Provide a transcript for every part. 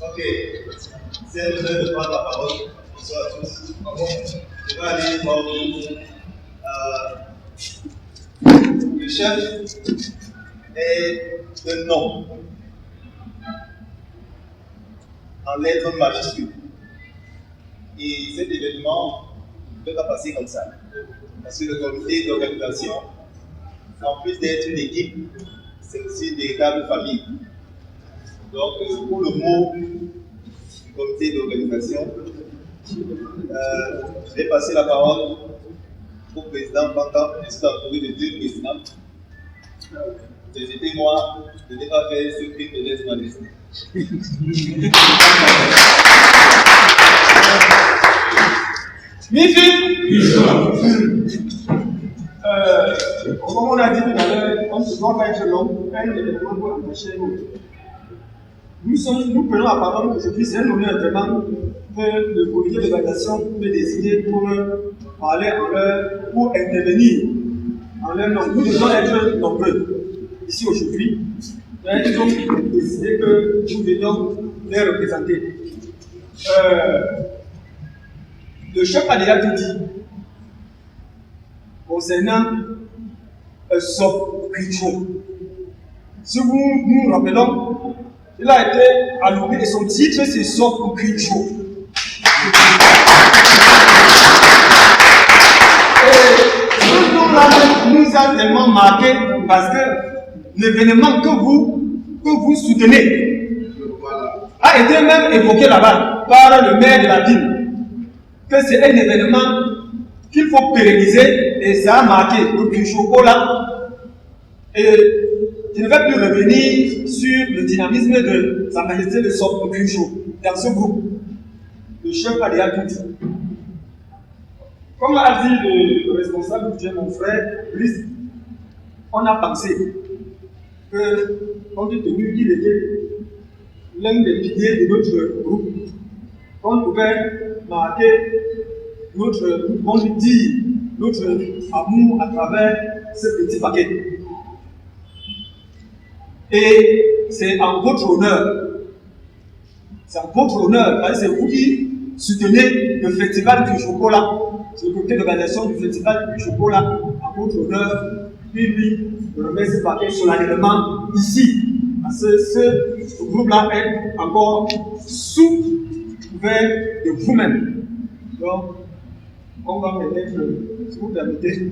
Ok. C'est le moment de prendre la parole. Bonsoir à tous. Je vais aller voir le chef est un nom en lettres majuscules. Et cet événement ne peut pas passer comme ça. Parce que le comité d'organisation, en plus d'être une équipe, c'est aussi une véritable famille. Donc, pour le mot du comité d'organisation, je vais passer la parole au président Pantan. Je suis entouré de deux présidents. Permettez-moi de ne pas faire ce crime de lèse-majesté. Mifi, comme on a dit tout à l'heure, on ne doit pas être long, un événement pour empêcher l'autre. Nous prenons la parole aujourd'hui, c'est un honneur vraiment que le comité d'organisation peut décider pour parler en leur, pour intervenir en leur nom. Nous devons être nombreux ici aujourd'hui, mais ils ont décidé que nous venions les représenter. Le chef a déjà tout dit concernant un soft ritual. Si nous rappelons, il a été alloué et son titre c'est soft ritual. Et ce nom-là nous a tellement marqué parce que l'événement que vous soutenez a été même évoqué là-bas par le maire de la ville. Que c'est un événement qu'il faut pérenniser et ça a marqué le chocolat. Et je ne vais plus revenir sur le dynamisme de Sa Majesté le Soft dans ce groupe. Le chef a déjà tout dit. Comme l'a dit le responsable du mon frère Brice, on a pensé que, compte tenu qu'il était l'un des piliers de notre groupe, on pouvait marquer notre, on lui dit, notre amour à travers ce petit paquet. Et c'est en votre honneur, parce que c'est vous qui soutenez le festival du chocolat, c'est le comité d'organisation du festival du chocolat, en votre honneur, puis de remettre ce paquet solennellement ici, parce que ce groupe-là est encore sous couvert de vous-même. Donc, on va peut-être, si vous permettez,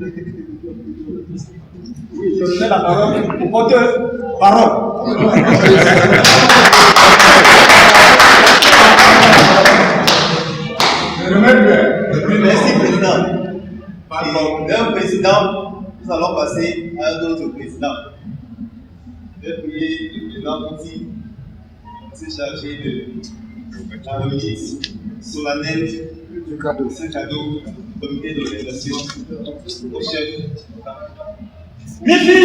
oui, je remets la parole au porte-parole. Merci, président. D'un président, nous allons passer à un autre président. Je vais prier le président Mouti de se charger de la remise solennelle de ce cadeau du comité d'organisation au chef. Mifi!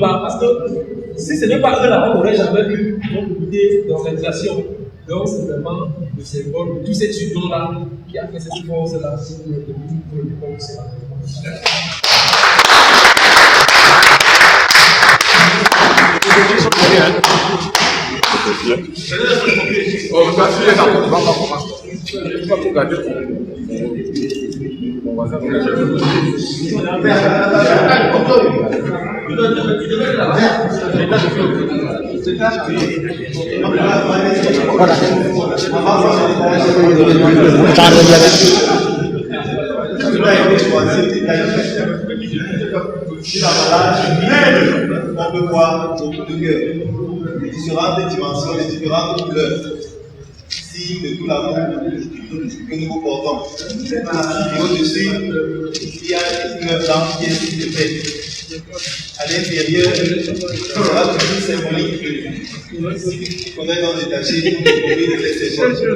Parce que si ce n'est pas eux là, on n'aurait jamais eu un comité d'organisation. Donc c'est vraiment le symbole de tous ces unions-là qui a fait cette force-là pour le conseil. On peut voir beaucoup de cœurs, les différentes dimensions, les différentes couleurs. signe de tout l'amour que nous vous portons. Et au-dessus, il y a une blanche qui est un signe de paix. À l'intérieur, il y aura toujours symbolique. On est dans le détaché, vous pouvez le laisser chercher.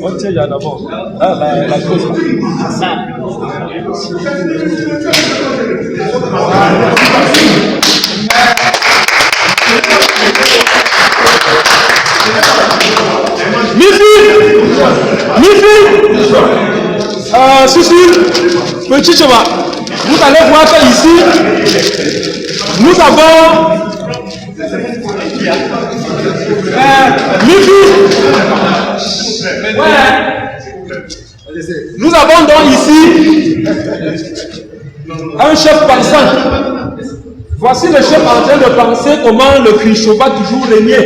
On tient là d'abord. La cause. Petit chemin. Vous allez voir que ici, nous avons nous avons donc ici un chef pensant. Voici le chef en train de penser comment le Christ va toujours régner.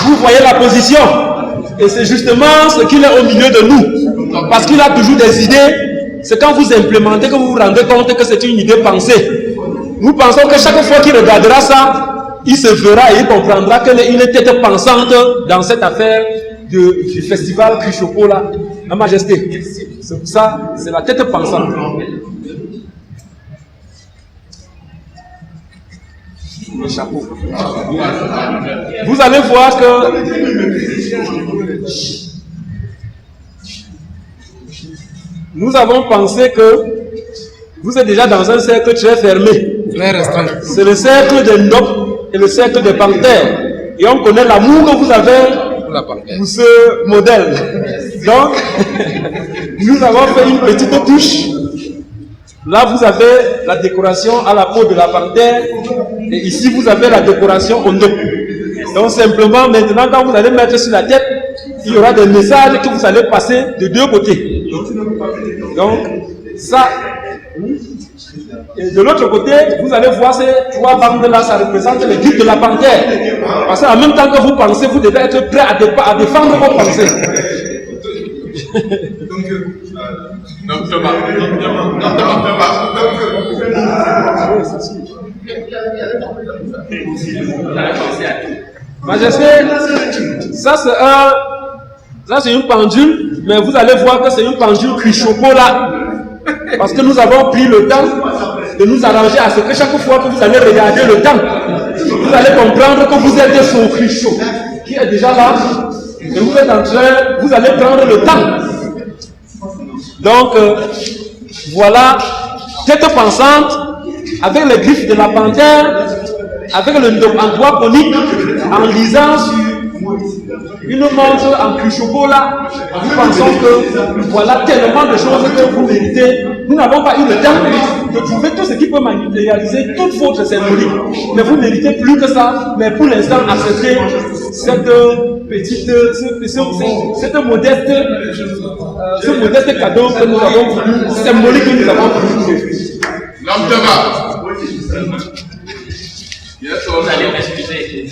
Vous voyez la position. Et c'est justement ce qu'il est au milieu de nous. Parce qu'il a toujours des idées. C'est quand vous implémentez que vous vous rendez compte que c'est une idée pensée. Nous pensons que chaque fois qu'il regardera ça, il se verra et il comprendra qu'il est une tête pensante dans cette affaire du festival Christ-Chopo là. Ma Majesté, c'est ça, c'est la tête pensante. Le chapeau. Vous allez voir que nous avons pensé que vous êtes déjà dans un cercle très fermé. C'est le cercle des nobles et le cercle des panthères. Et on connaît l'amour que vous avez pour ce modèle. Donc, nous avons fait une petite touche. Là, vous avez la décoration à la peau de la panthère. Et ici, vous avez la décoration au dos. Donc, simplement, maintenant, quand vous allez mettre sur la tête, il y aura des messages que vous allez passer de deux côtés. Donc, ça. Et de l'autre côté, vous allez voir ces trois bandes-là, ça représente les guides de la panthère. Parce qu'en même temps que vous pensez, vous devez être prêt à défendre vos pensées. Majesté, ça c'est une pendule, mais vous allez voir que c'est une pendule Christ-Chopo là. Parce que nous avons pris le temps de nous arranger à ce que chaque fois que vous allez regarder le temps, vous allez comprendre que vous êtes son Christ qui est déjà là. Et vous êtes en train, vous allez prendre le temps. Donc, voilà, tête pensante, avec les griffes de la panthère, avec le endroit conique, en lisant sur une montre en Christ-Chopo là, nous pensons que voilà tellement de choses que vous méritez. Nous n'avons pas eu le temps de trouver tout ce qui peut matérialiser toute votre symbolique. Mais vous méritez plus que ça. Mais pour l'instant, acceptez cette petite, ce modeste cadeau que nous avons voulu, symbolique que nous avons voulu. L'homme de bas. Vous allez m'excuser,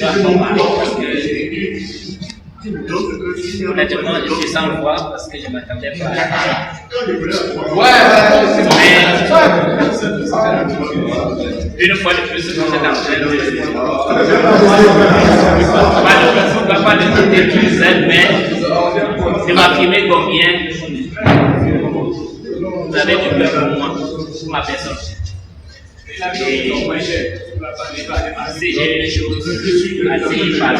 honnêtement, je suis sans voix parce que je ne m'attendais pas à ça. Mais une fois de plus, on est en train pas de quitter qui vous êtes, mais de m'affirmer combien vous avez du cœur pour moi, pour ma personne. Et si j'ai une chose à dire par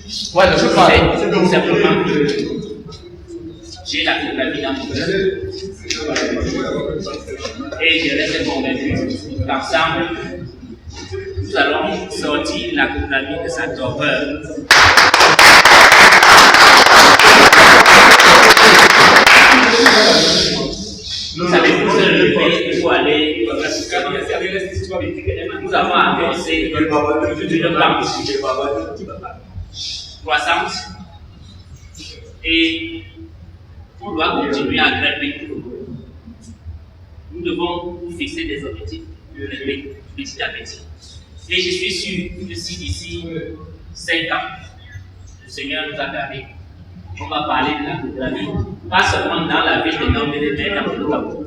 c'est tout simplement que j'ai la vie dans mon cœur. Et je reste convaincu qu'ensemble, nous allons sortir la vie de sa torpeur. Vous savez, pour se lever, il faut aller. Nous avons annoncé une banque. croissante et on doit continuer à grimper. Nous devons fixer des objectifs de grimper petit à petit. Et je suis sûr que si d'ici 5 ans, le Seigneur nous a gardés, on va parler de la vie, pas seulement dans la ville de Nambélé, mais dans le Gabon.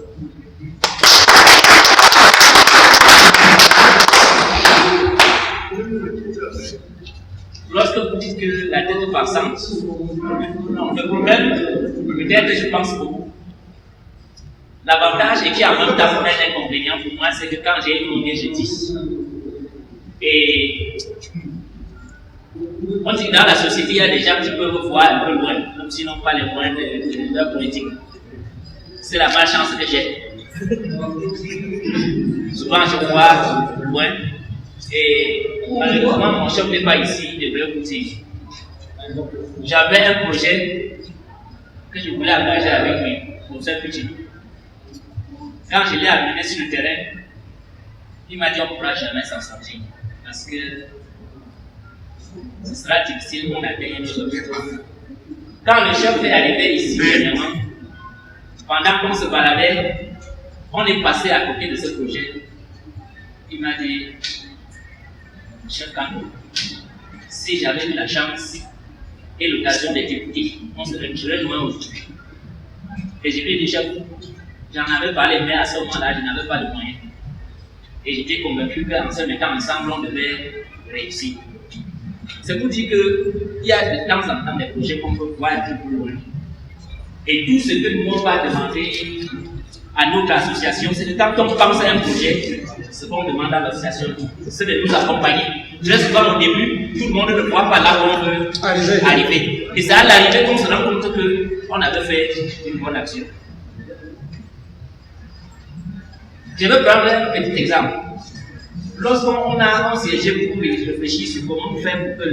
Lorsque vous dites que la tête est passante, non, le problème, peut-être je pense beaucoup. L'avantage et qui a en même temps un inconvénient pour moi, c'est que quand j'ai une idée, je dis. Et on dit que dans la société, il y a des gens qui peuvent voir un peu loin, même s'ils n'ont pas les moyens de leur politique. C'est la malchance que j'ai. Souvent, je vois loin. Et malheureusement, mon chef n'est pas ici, il devrait vous dire. J'avais un projet que je voulais engager avec lui, pour ce petit. Quand je l'ai amené sur le terrain, il m'a dit on ne pourra jamais s'en sortir. Parce que ce sera difficile qu'on atteigne nos objectifs. Quand le chef est arrivé ici, dernièrement, pendant qu'on se baladait, on est passé à côté de ce projet. Il m'a dit, chef Kando, si j'avais eu la chance et l'occasion d'être écouté, on serait loin aujourd'hui. Et je lui ai dit, chef, j'en avais parlé, mais à ce moment-là, je n'avais pas de moyens. Et j'étais convaincu qu'en se mettant ensemble, on devait réussir. C'est pour dire qu'il y a de temps en temps des projets qu'on peut voir un peu plus loin. Et tout ce que nous va demander à notre association, c'est que quand on pense à un projet, ce qu'on demande à l'association, c'est de nous accompagner. Très souvent au début, tout le monde ne croit pas là où on veut arriver. Et c'est à l'arrivée qu'on se rend compte qu'on avait fait une bonne action. Je vais prendre un petit exemple. Lorsqu'on a siégé pour réfléchir sur comment faire pour que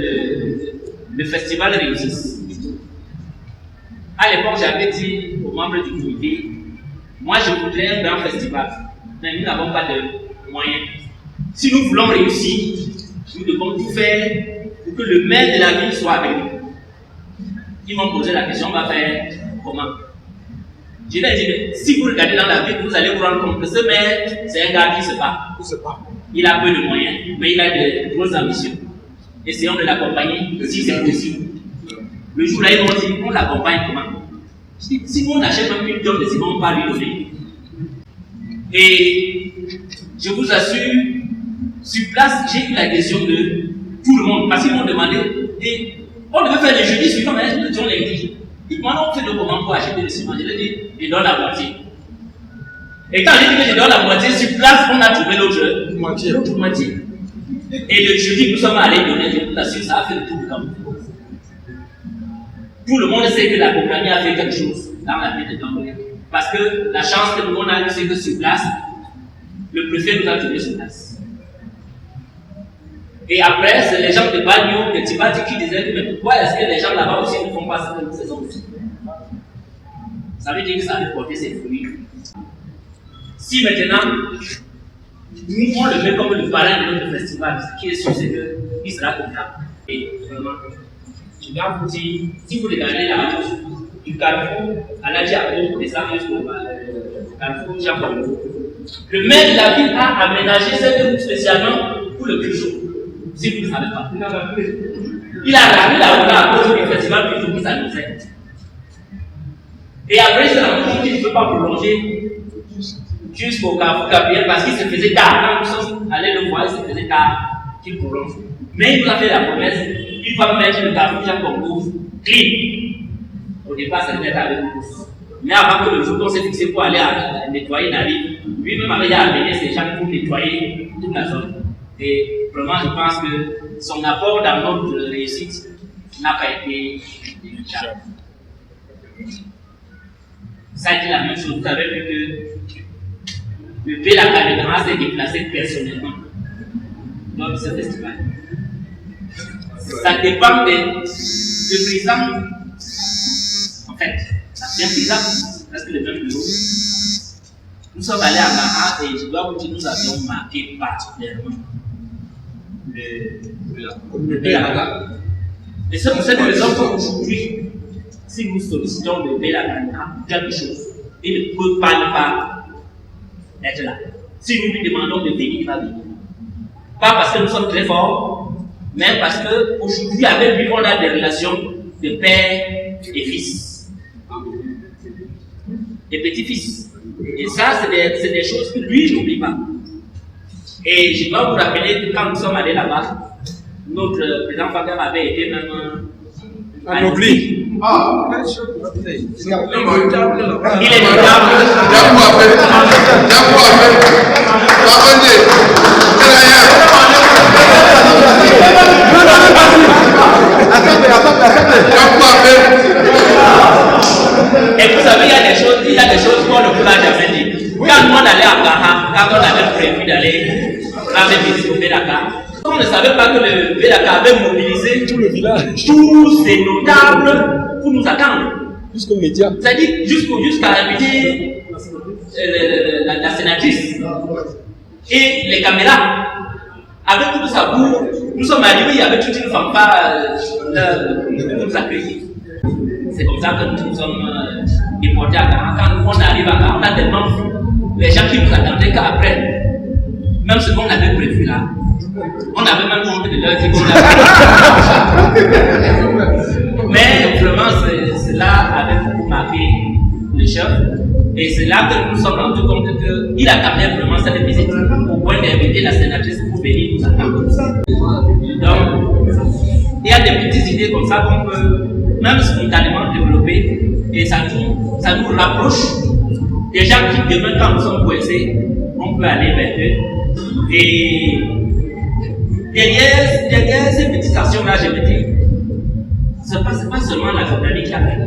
le festival réussisse, à l'époque, j'avais dit aux membres du comité, moi je voudrais un grand festival, mais nous n'avons pas de moyens. Si nous voulons réussir, nous devons tout faire pour que le maire de la ville soit avec nous. Ils m'ont posé la question, on va faire comment? Je leur ai dit, mais si vous regardez dans la ville, vous allez vous rendre compte que ce maire, c'est un gars qui se bat. Il a peu de moyens, mais il a de grosses ambitions. Essayons de l'accompagner si c'est possible. Le jour-là, ils m'ont dit, on l'accompagne comment? Si on achète même une tonne de ciment, on va lui donner. Et je vous assure, sur place, j'ai eu l'adhésion de tout le monde. Parce qu'ils m'ont demandé, et on devait faire le jeudi suivant, mais nous étions lundi. Ils m'ont fait le comment pour acheter le ciment. Je leur ai dit, je donne la moitié. Et quand j'ai dit que je donne la moitié, sur place, on a trouvé l'autre moitié. Et le jeudi, nous sommes allés donner, je vous assure, ça a fait le tour du camp. Tout le monde sait que la compagnie a fait quelque chose dans la ville de Tamboué. Parce que la chance que nous avons eue, c'est que sur place, le préfet nous a trouvé sur place. Et après, c'est les gens de Bagno, de Tibati qui disaient, mais pourquoi est-ce que les gens là-bas aussi ne font pas ça cette saison aussi? Ça veut dire que ça a porté ses fruits. Si maintenant, nous on le met comme le parrain de notre festival, ce qui est sûr, c'est qu'il sera content. Et vraiment, je dois vous dire, si vous regardez la route du carrefour à la Diapo, descendant jusqu'au carrefour Jean-Paul, le maire de la ville a aménagé cette route spécialement pour le Cruchot. Si vous ne savez pas. Il a ramené la route à cause du festival Cruchot qui s'annonçait. Et après, il s'est rendu compte qu'il ne peut pas prolonger jusqu'au carrefour Gabriel parce qu'il se faisait tard. Quand nous sommes allés le voir, il se faisait tard qu'il prolonge. Mais il nous a fait la promesse, il va mettre le carrefour Jean-Paul clean. Au départ, ça devait être avec nous. Mais avant que le jour qu'on s'est fixé pour aller nettoyer la rive, lui-même avait amené ses gens pour nettoyer toute la zone. Et vraiment, je pense que son apport dans notre réussite n'a pas été négligeable. Ça a été la même chose. Vous avez vu que le Bélacadéran s'est déplacé personnellement lors de ce festival. Ça dépend des présidents. En fait, c'est un président, parce que le même bureau. Nous sommes allés à Maha et je dois vous dire, nous avions marqué particulièrement le Bélacadéran. Et c'est pour cette raison qu'aujourd'hui, si nous sollicitons de payer la quelque chose, il ne peut pas ne pas être là. Si nous lui demandons de venir, il va venir. Pas parce que nous sommes très forts, mais parce qu'aujourd'hui, avec lui, on a des relations de père et fils. Et petit-fils. Et ça, c'est des choses que lui n'oublie pas. Et je dois vous rappeler que quand nous sommes allés là-bas, notre président Fagam avait été même anobli. Il est notable. Et vous savez, il y a des choses qu'on ne peut pas jamais dire. Quand on allait à Gaha, quand on avait prévu d'aller rendre visite au Bédaka, on ne savait pas que le Bédaka avait mobilisé Tout le village. tous ces notables pour nous attendre. Jusqu'aux médias. C'est-à-dire jusqu'à inviter la sénatrice et les caméras. Avec tout ça, nous sommes arrivés, il y avait toute une fanfare pour nous accueillir. C'est comme ça que nous sommes déportés à Ghana. Quand on arrive à Ghana, on a tellement vu les gens qui nous attendaient qu'après, même ce qu'on avait prévu là, on avait même honte de leur dire qu'on avait. Mais vraiment, cela avait beaucoup marqué le chef. Et c'est là que nous nous sommes rendus compte qu'il attendait vraiment cette visite au point d'inviter la sénatrice pour venir nous attendre. Donc, il y a des petites idées comme ça qu'on peut même spontanément développer et ça nous rapproche des gens qui demain quand nous sommes coincés, on peut aller vers eux. Et derrière ces petites actions-là, je me dis, ce n'est pas seulement la Jordanie qui a fait.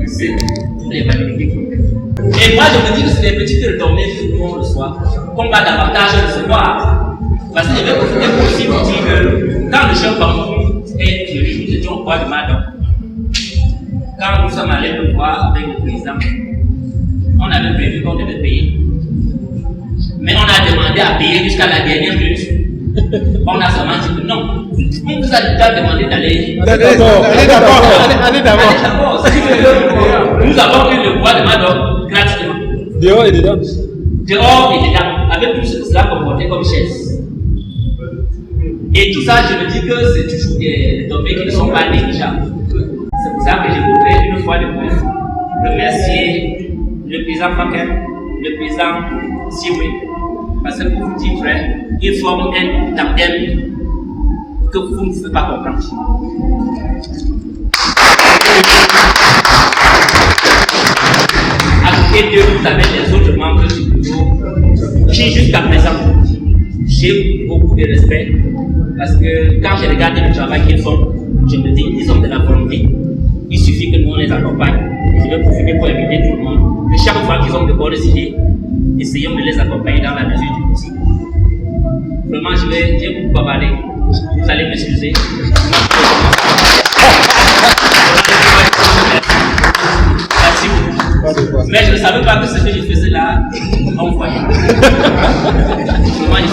C'est tous les familles. Et moi, je me dis que c'est des petites retombées que nous on reçoit, qu'on va davantage recevoir. Parce que je vais profiter aussi pour dire que quand le chef Bambou est venu, nous étions au bois de Madon. Quand nous sommes allés le voir avec le président, on avait prévu qu'on devait payer. Mais on a demandé à payer jusqu'à la dernière minute. On a seulement dit que non. On vous a déjà demandé d'aller. Allez d'abord. Nous avons eu le bois de Madon gratuitement. Dehors et dedans. Dehors et dedans, avec tout ce que cela comportait comme chaise. Et tout ça, je me dis que c'est toujours des tombées qui ne sont pas négligeables. C'est pour ça que je voudrais une fois de plus remercier le président Fakem, le président Siwe, parce que pour vous dire, frère, ils forment un tandem que vous ne pouvez pas comprendre. À côté d'eux, vous avez les autres membres du bureau qui, jusqu'à présent, j'ai beaucoup de respect parce que quand je regarde le travail qu'ils font, je me dis ils ont de la volonté. Il suffit que nous on les accompagne. Je vais profiter pour inviter tout le monde. Que chaque fois qu'ils ont de bonnes idées, essayons de les accompagner dans la mesure du possible. Vraiment, j'ai beaucoup bavarder. Vous allez m'excuser. Merci beaucoup. Mais je ne savais pas que ce que je faisais là, on voyait. Vraiment,